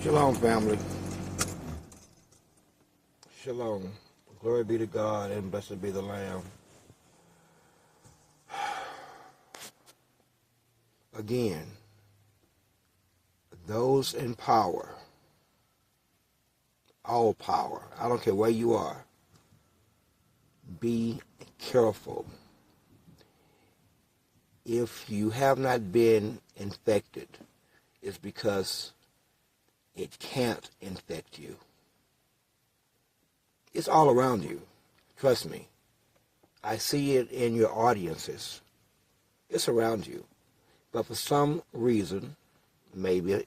Shalom, family. Shalom. Glory be to God and blessed be the Lamb. Again, those in power, all power, I don't care where you are, be careful. If you have not been infected, it's because it can't infect you. It's all around you. Trust me. I see it in your audiences. It's around you. But for some reason, maybe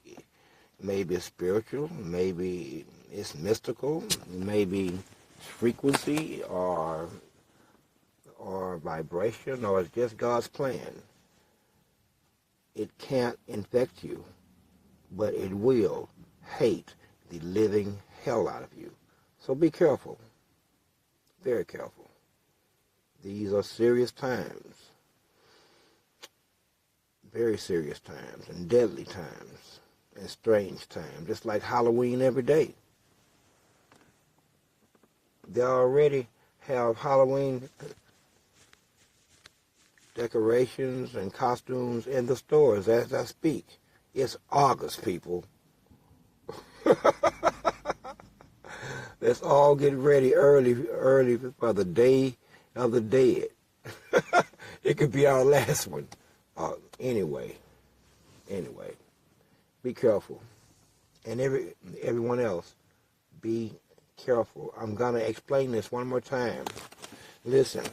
it's spiritual, maybe it's mystical, maybe it's frequency or vibration, or it's just God's plan. It can't infect you, but it will hate the living hell out of you. So be careful, very careful. These are serious times, very serious times, and deadly times, and strange times, just like Halloween every day. They already have Halloween decorations and costumes in the stores as I speak. It's August, people. Let's all get ready early for the Day of the Dead. It could be our last one. Anyway, be careful. And everyone else, be careful. I'm going to explain this one more time. Listen,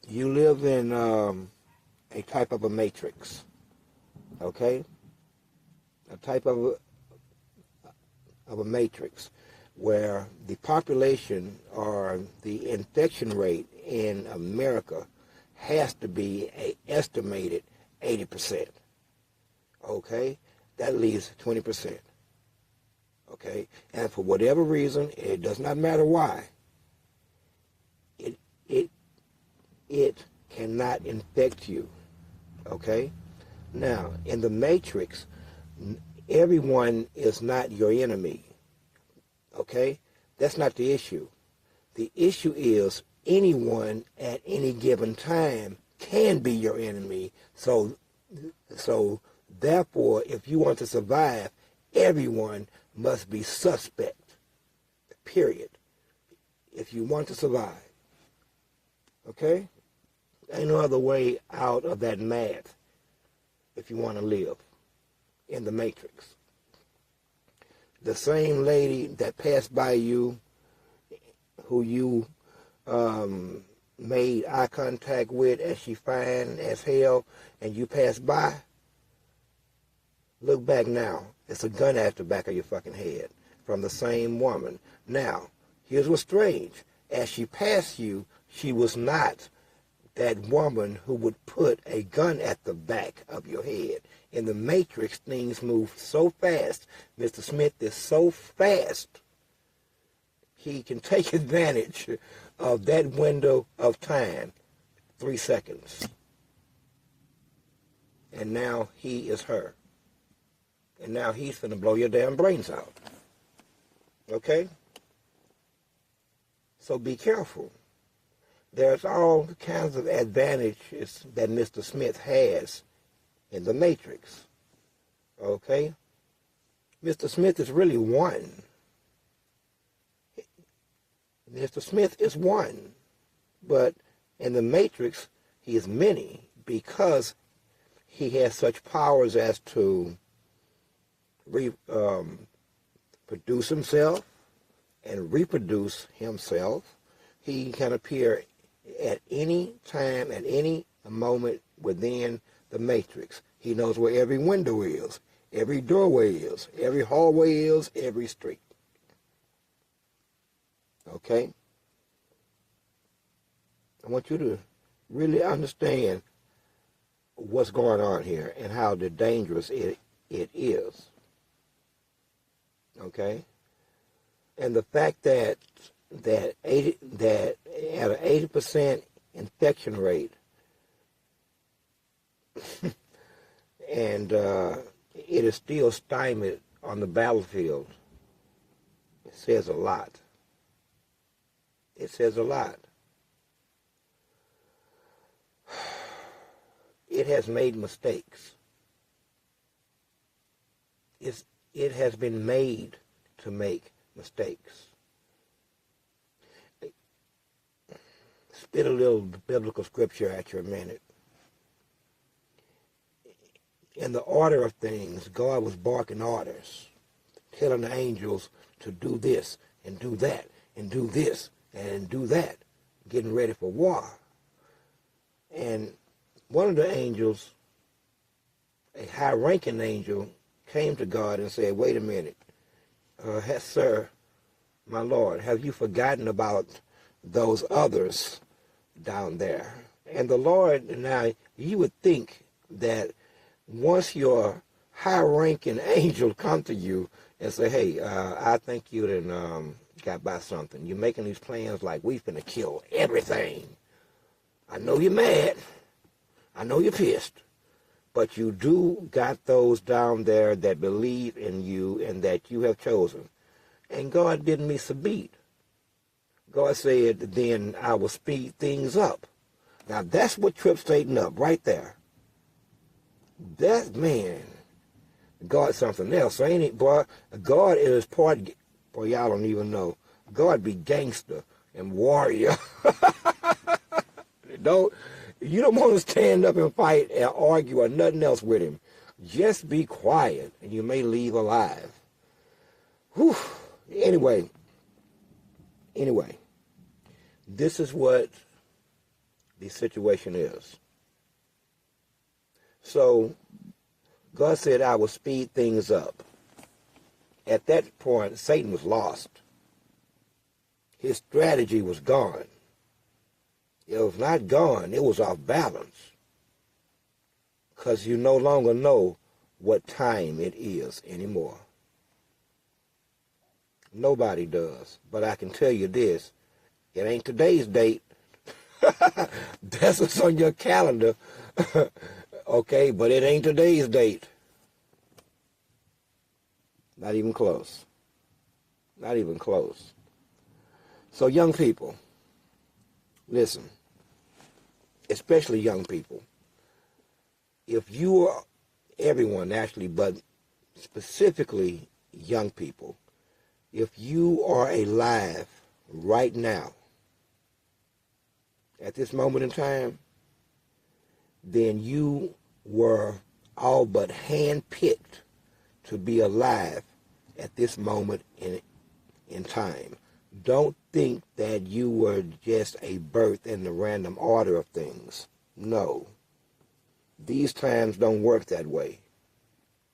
you live in a type of a matrix, okay? A type of a matrix where the population or the infection rate in America has to be an estimated 80%, okay? That leaves 20%, okay? And for whatever reason, it does not matter why, it cannot infect you, okay? Now, in the matrix, everyone is not your enemy, okay? That's not the issue. The issue is anyone at any given time can be your enemy. So therefore, if you want to survive, everyone must be suspect, period, if you want to survive, okay? Ain't no other way out of that math if you want to live in the matrix. The same lady that passed by you, who you made eye contact with as she fine as hell, and you passed by, look back now. It's a gun at the back of your fucking head from the same woman. Now, here's what's strange. As she passed you, she was not that woman who would put a gun at the back of your head. In the matrix, things move so fast. Mr. Smith is so fast, he can take advantage of that window of time, 3 seconds. And now he is her. And now he's finna blow your damn brains out. Okay? So be careful. There's all kinds of advantages that Mr. Smith has in the matrix. Okay? Mr. Smith is really one. Mr. Smith is one. But in the matrix, he is many because he has such powers as to produce himself and reproduce himself. He can appear at any time, at any moment within the matrix. He knows where every window is, every doorway is, every hallway is, every street. Okay? I want you to really understand what's going on here and how dangerous it is. Okay? And the fact that at an 80% infection rate, and it is still stymied on the battlefield, it says a lot. It says a lot. It has made mistakes. It has been made to make mistakes. Spit a little biblical scripture at you a minute. In the order of things, God was barking orders, telling the angels to do this and do that and do this and do that, getting ready for war. And one of the angels, a high-ranking angel, came to God and said, wait a minute, sir, my Lord, have you forgotten about those others down there? And the Lord, now, you would think that once your high-ranking angel come to you and say, hey, I think you done got by something. You're making these plans like we finna kill everything. I know you're mad. I know you're pissed. But you do got those down there that believe in you and that you have chosen. And God didn't miss a beat. God said, then I will speed things up. Now that's what trips Satan up right there. That, man, God's something else, ain't it, boy? God is part, boy, y'all don't even know. God be gangster and warrior. You don't want to stand up and fight and argue or nothing else with him. Just be quiet and you may leave alive. Whew. Anyway, this is what the situation is. So God said, I will speed things up. At that point, Satan was lost. His strategy was gone. It was not gone. It was off balance. Because you no longer know what time it is anymore. Nobody does. But I can tell you this. It ain't today's date. That's what's on your calendar. Okay, but it ain't today's date. Not even close. Not even close. So young people, listen, especially young people, if you are, everyone actually, but specifically young people, if you are alive right now, at this moment in time, then you were all but handpicked to be alive at this moment in time. Don't think that you were just a birth in the random order of things. No. These times don't work that way.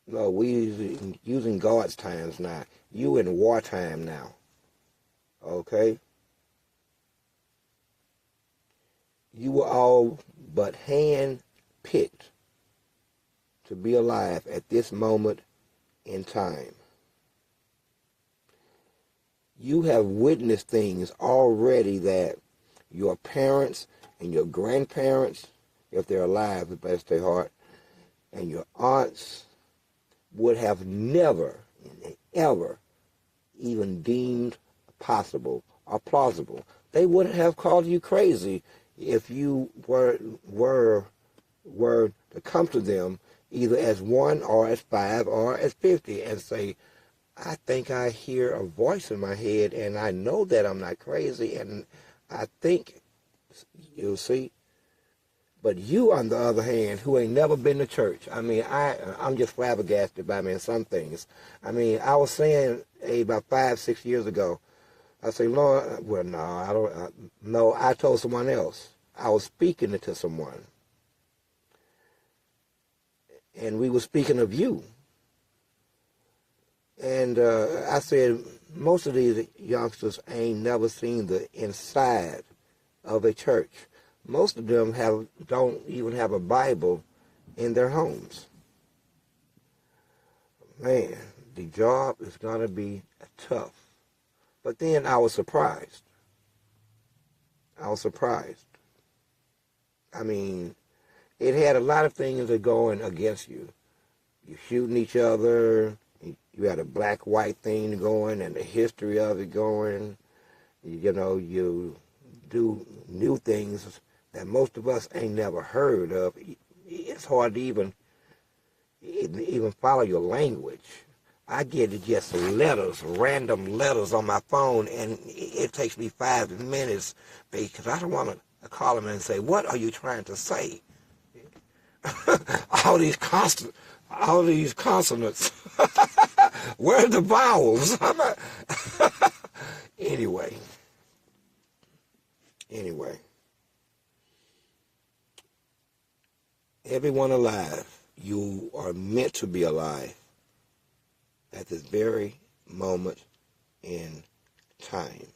No, we using God's times now. You in wartime now. Okay? You were all but hand-picked to be alive at this moment in time. You have witnessed things already that your parents and your grandparents, if they're alive, bless their heart, and your aunts would have never, ever even deemed possible or plausible. They wouldn't have called you crazy if you were to come to them either as 1 or as 5 or as 50 and say, I think I hear a voice in my head and I know that I'm not crazy and I think, you'll see. But you, on the other hand, who ain't never been to church, I mean, I'm just flabbergasted by, man, some things. I mean, I was saying about 5, 6 years ago, I say, Lord, well, no, I don't. No, I told someone else. I was speaking it to someone. And we were speaking of you. And I said, most of these youngsters ain't never seen the inside of a church. Most of them don't even have a Bible in their homes. Man, the job is going to be tough. But then I was surprised. I mean, it had a lot of things that are going against you. You're shooting each other. You had a black-white thing going and the history of it going. You do new things that most of us ain't never heard of. It's hard to even follow your language. I get just letters, random letters on my phone, and it takes me 5 minutes because I don't want to call them and say, "What are you trying to say?" all these consonants. Where are the vowels? Anyway, everyone alive, you are meant to be alive at this very moment in time.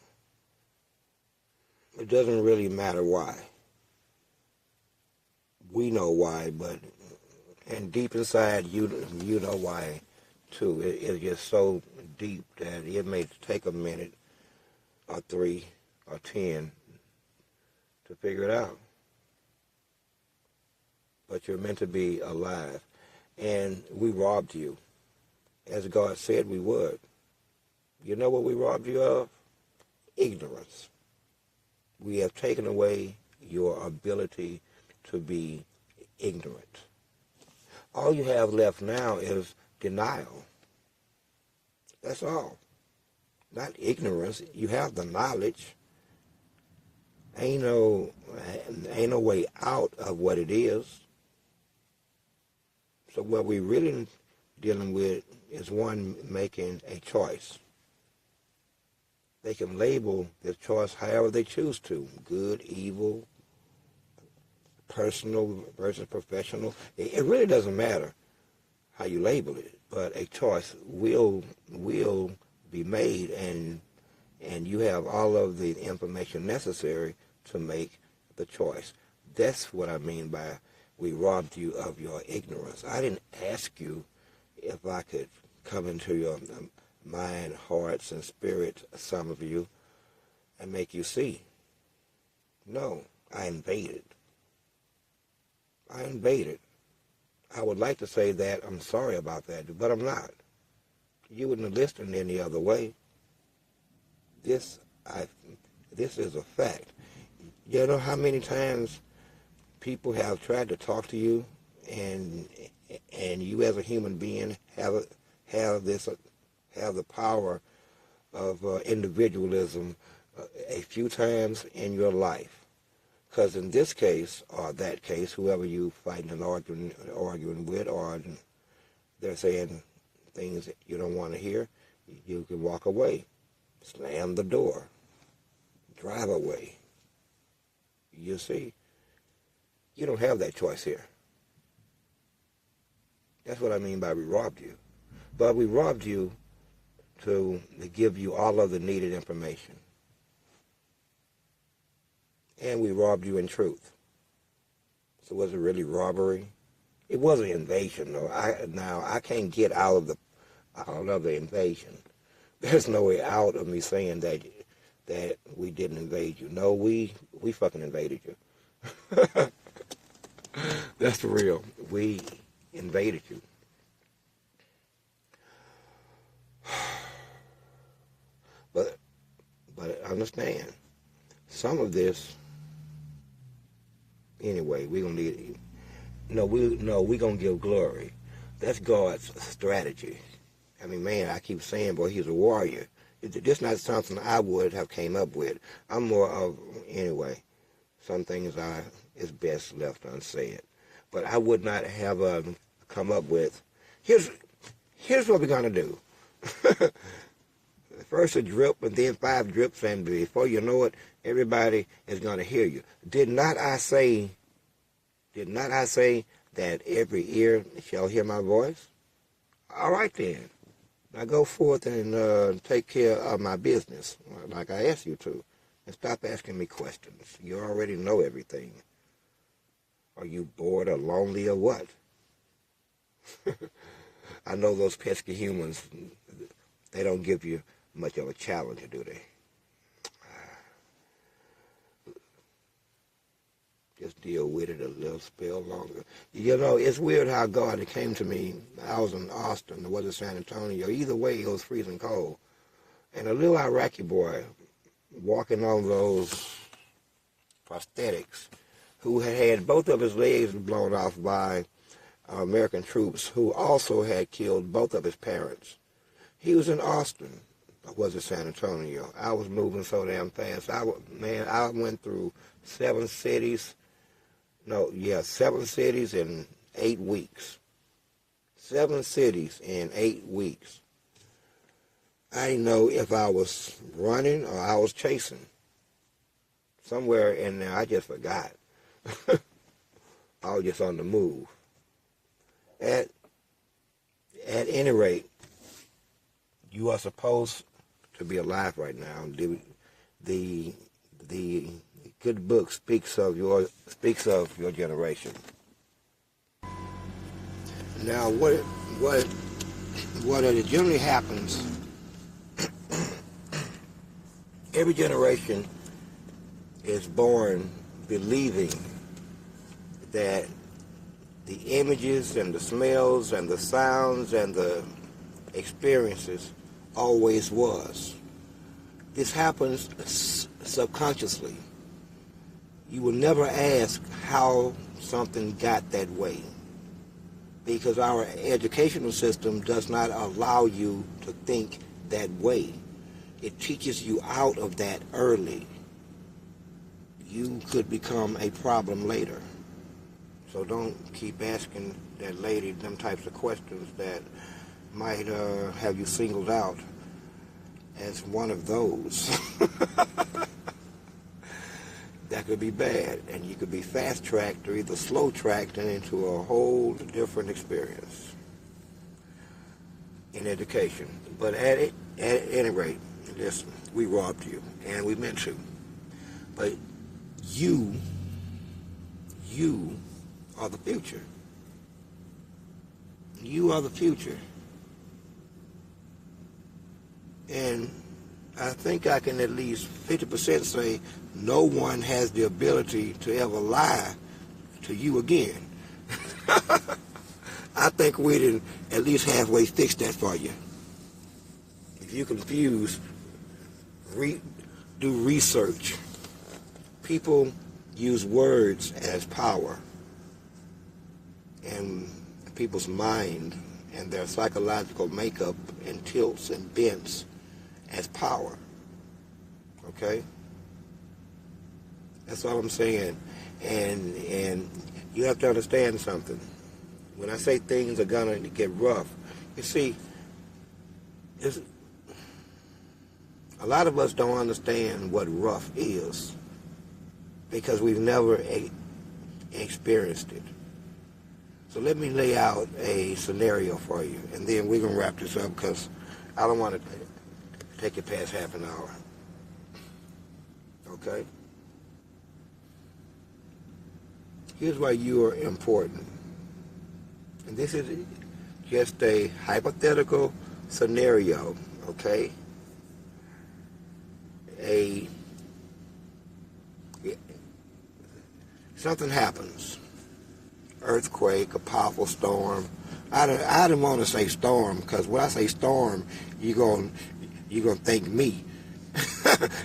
It doesn't really matter why. We know why, and deep inside you know why too. It's just so deep that it may take a minute or 3 or 10 to figure it out. But you're meant to be alive. And we robbed you, as God said we would. You know what we robbed you of? Ignorance. We have taken away your ability to be ignorant. All you have left now is denial. That's all. Not ignorance. You have the knowledge. Ain't no way out of what it is. So what we really dealing with is one making a choice. They can label their choice however they choose to. Good, evil, personal versus professional. It really doesn't matter how you label it, but a choice will be made, and you have all of the information necessary to make the choice. That's what I mean by we robbed you of your ignorance. I didn't ask you if I could come into your mind, hearts, and spirit, some of you, and make you see. No, I invaded. I would like to say that I'm sorry about that, but I'm not. You wouldn't have listened any other way. This is a fact. You know how many times people have tried to talk to you, and you as a human being have the power of individualism a few times in your life. Because in this case, or that case, whoever you fighting and arguing with, or they're saying things that you don't want to hear, you can walk away, slam the door, drive away. You see, you don't have that choice here. That's what I mean by we robbed you. But we robbed you to give you all of the needed information. And we robbed you in truth. So was it really robbery? It was an invasion, though. I can't get out of the invasion. There's no way out of me saying that we didn't invade you. No, we fucking invaded you. That's the real. We invaded you. But understand, some of this. Anyway, we're gonna need it. We're gonna give glory. That's God's strategy. I mean, man, I keep saying, boy, he's a warrior. This not something I would have came up with. I'm more of, anyway, some things is best left unsaid. But I would not have come up with, here's what we're gonna do. First a drip, and then 5 drips, and before you know it, everybody is going to hear you. Did not I say that every ear shall hear my voice? All right then. Now go forth and take care of my business, like I asked you to, and stop asking me questions. You already know everything. Are you bored or lonely or what? I know those pesky humans, they don't give you much of a challenge, do they? Just deal with it a little spell longer. You know, it's weird how God, it came to me. I was in Austin, it wasn't San Antonio. Either way, it was freezing cold. And a little Iraqi boy walking on those prosthetics who had both of his legs blown off by American troops who also had killed both of his parents. He was in Austin. Was it San Antonio? I was moving so damn fast. I went through 7 cities. 7 cities in 8 weeks. 7 cities in 8 weeks. I didn't know if I was running or I was chasing. Somewhere in there, I just forgot. I was just on the move. At any rate, you are supposed to be alive right now. The good book speaks of your generation. Now, what generally happens? Every generation is born believing that the images and the smells and the sounds and the experiences always was. This happens subconsciously. You will never ask how something got that way, because our educational system does not allow you to think that way. It teaches you out of that early. You could become a problem later. So don't keep asking that lady them types of questions that might have you singled out as one of those. That could be bad, and you could be fast-tracked or either slow-tracked into a whole different experience in education. But at any rate, listen, we robbed you, and we meant to. But you are the future. You are the future. And I think I can at least 50% say no one has the ability to ever lie to you again. I think we didn't at least halfway fix that for you. If you're confused, do research. People use words as power, and people's mind and their psychological makeup and tilts and bents as power. Okay? That's all I'm saying. And you have to understand something. When I say things are gonna get rough, you see, a lot of us don't understand what rough is because we've never experienced it. So let me lay out a scenario for you, and then we're gonna wrap this up because I don't want to take it past half an hour. Okay? Here's why you are important. And this is just a hypothetical scenario, okay? Something happens. Earthquake, a powerful storm. I didn't want to say storm, because when I say storm, you're gonna think me.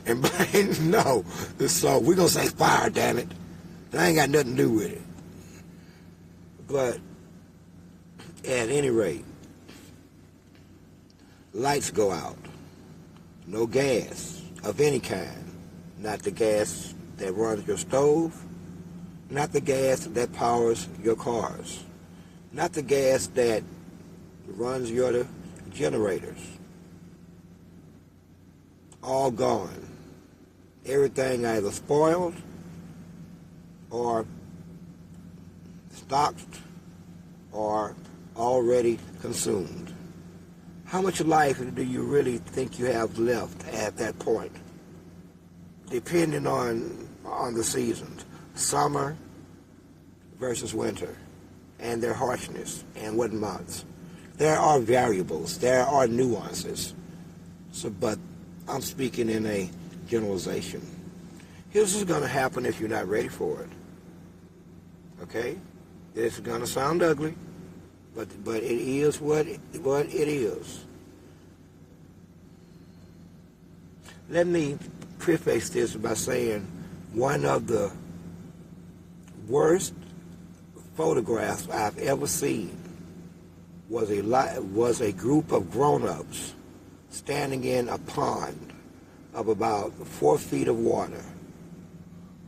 And no, so we're gonna say fire, damn it. That ain't got nothing to do with it. But at any rate, lights go out. No gas of any kind. Not the gas that runs your stove. Not the gas that powers your cars. Not the gas that runs your generators. All gone. Everything either spoiled or stocked or already consumed. How much life do you really think you have left at that point? Depending on the seasons. Summer versus winter, and their harshness, and what months. There are variables, there are nuances. But I'm speaking in a generalization. Here's what's going to happen if you're not ready for it. Okay? It's going to sound ugly, but it is what it is. Let me preface this by saying one of the worst photographs I've ever seen was a group of grown-ups standing in a pond of about 4 feet of water,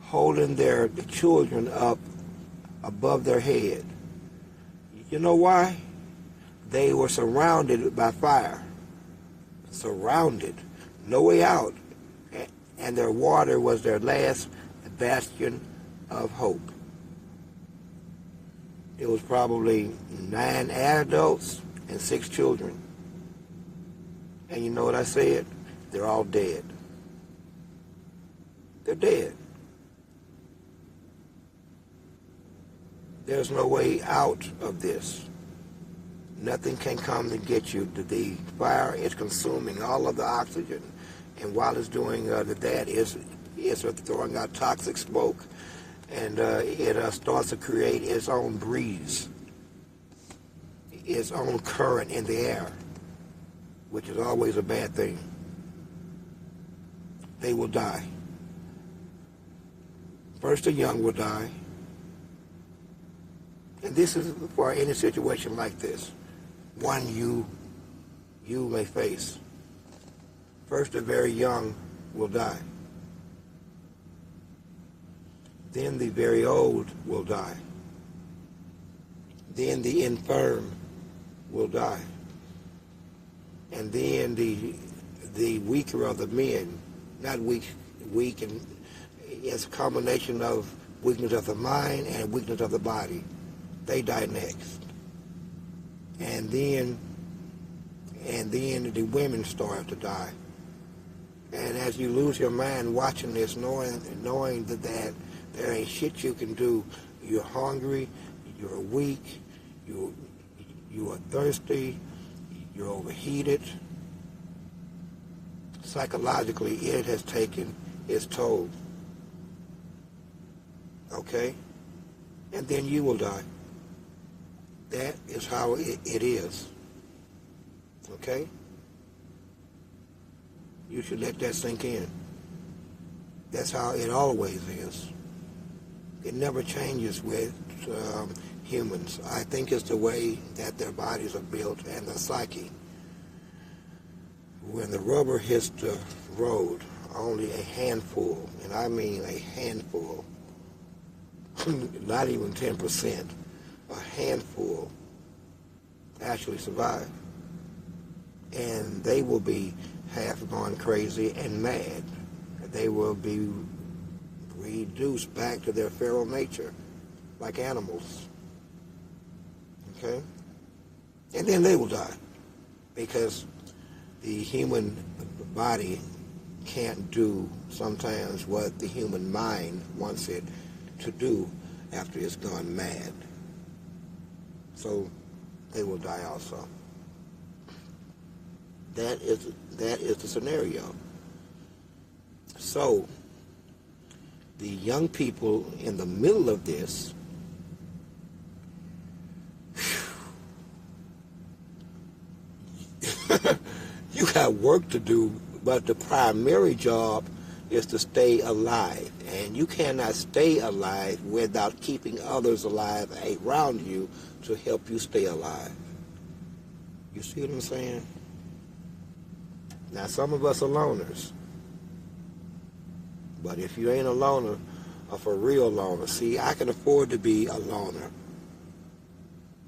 holding the children up above their head. You know why? They were surrounded by fire. Surrounded. No way out. And their water was their last bastion of hope. It was probably 9 adults and 6 children. And you know what I said? They're all dead. They're dead. There's no way out of this. Nothing can come to get you. The fire is consuming all of the oxygen. And while it's doing that, it's throwing out toxic smoke. And it starts to create its own breeze, its own current in the air, which is always a bad thing. They will die. First, the young will die. And this is for any situation like this, one you may face. First, the very young will die. Then the very old will die. Then the infirm will die. And then the weaker of the men, not weak, and it's a combination of weakness of the mind and weakness of the body. They die next. And then the women start to die. And as you lose your mind watching this, knowing that there ain't shit you can do, you're hungry, you're weak, you are thirsty, you're overheated. Psychologically, it has taken its toll. Okay? And then you will die. That is how it is. Okay? You should let that sink in. That's how it always is. It never changes with humans. I think it's the way that their bodies are built and their psyche. When the rubber hits the road, only a handful, and I mean a handful, not even 10%, a handful actually survive. And they will be half gone crazy and mad. They will be reduced back to their feral nature, like animals. Okay? And then they will die, because the human body can't do sometimes what the human mind wants it to do after it's gone mad. So they will die also. That is the scenario. So the young people in the middle of this, you have work to do, but the primary job is to stay alive. And you cannot stay alive without keeping others alive around you to help you stay alive. You see what I'm saying? Now, some of us are loners. But if you ain't a loner, or for real loner, see, I can afford to be a loner.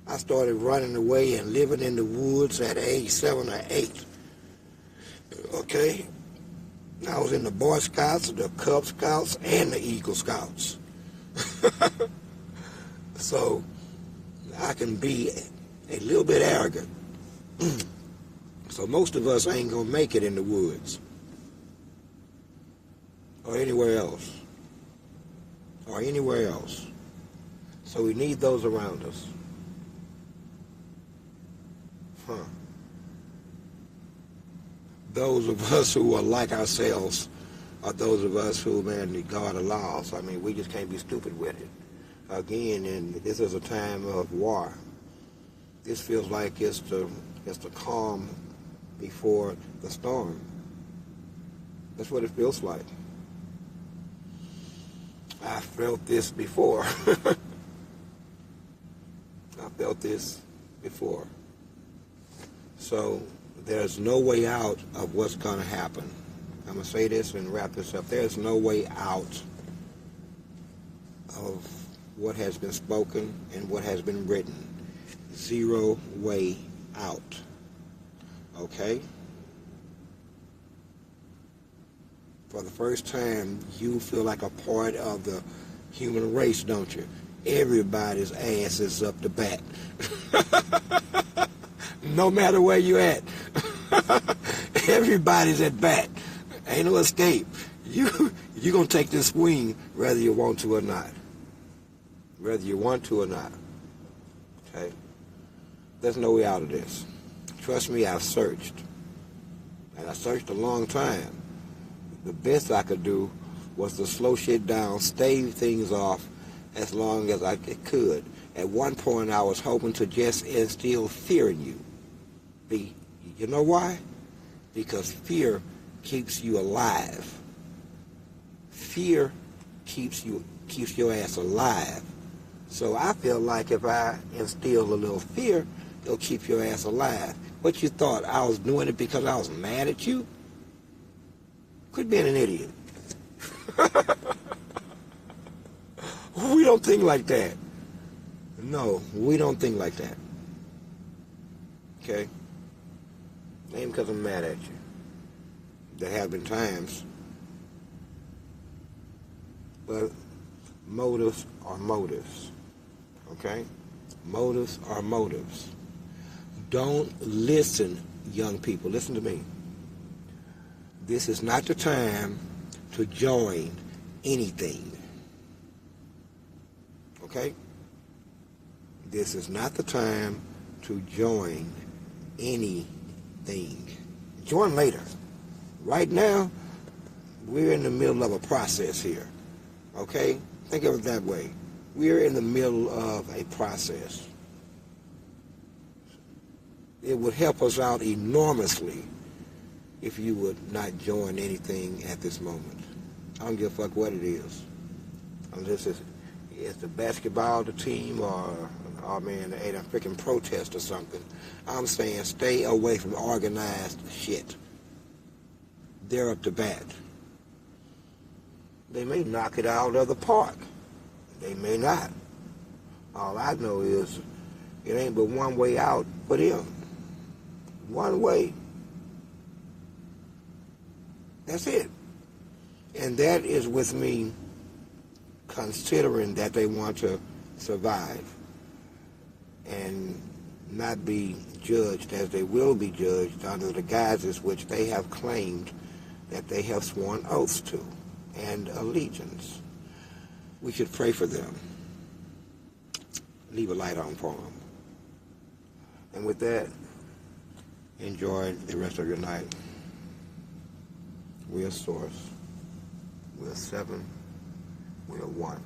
I started running away and living in the woods at age 7 or 8. Okay? I was in the Boy Scouts, the Cub Scouts, and the Eagle Scouts. So I can be a little bit arrogant. So most of us ain't gonna make it in the woods or anywhere else. So we need those around us. Those of us who are like ourselves are those of us who, man, God allows. I mean, we just can't be stupid with it. again, and this is a time of war. This feels like it's the calm before the storm. That's what it feels like. I felt this before. I felt this before. So there's no way out of what's going to happen. I'm going to say this and wrap this up. There's no way out of what has been spoken and what has been written. Zero way out. Okay? For the first time, you feel like a part of the human race, don't you? Everybody's ass is up the bat. No matter where you at. Everybody's at bat. Ain't no escape. You gonna take this swing whether you want to or not. Whether you want to or not. Okay? There's no way out of this. Trust me, I've searched. And I searched a long time. The best I could do was to slow shit down, stave things off as long as I could. At one point, I was hoping to just instill fear in you. You know why? Because fear keeps you alive. Fear keeps your ass alive. So I feel like if I instill a little fear, it'll keep your ass alive. What you thought? I was doing it because I was mad at you? Quit being an idiot. We don't think like that. No, we don't think like that. Okay? Ain't because I'm mad at you. There have been times. But motives are motives. Okay? Motives are motives. Don't listen, young people. Listen to me. This is not the time to join anything. Okay? This is not the time to join anything. Join later. Right now, we're in the middle of a process here. Okay? Think of it that way. We're in the middle of a process. It would help us out enormously if you would not join anything at this moment. I don't give a fuck what it is. Unless it's the basketball, the team, or man, a freaking protest or something. I'm saying stay away from organized shit. They're up to bat. They may knock it out of the park. They may not. All I know is it ain't but one way out for them. One way. That's it. And that is with me considering that they want to survive and not be judged as they will be judged under the guises which they have claimed that they have sworn oaths to and allegiance. We should pray for them. Leave a light on for them. And with that, enjoy the rest of your night. We are Source. We are 7. We are 1.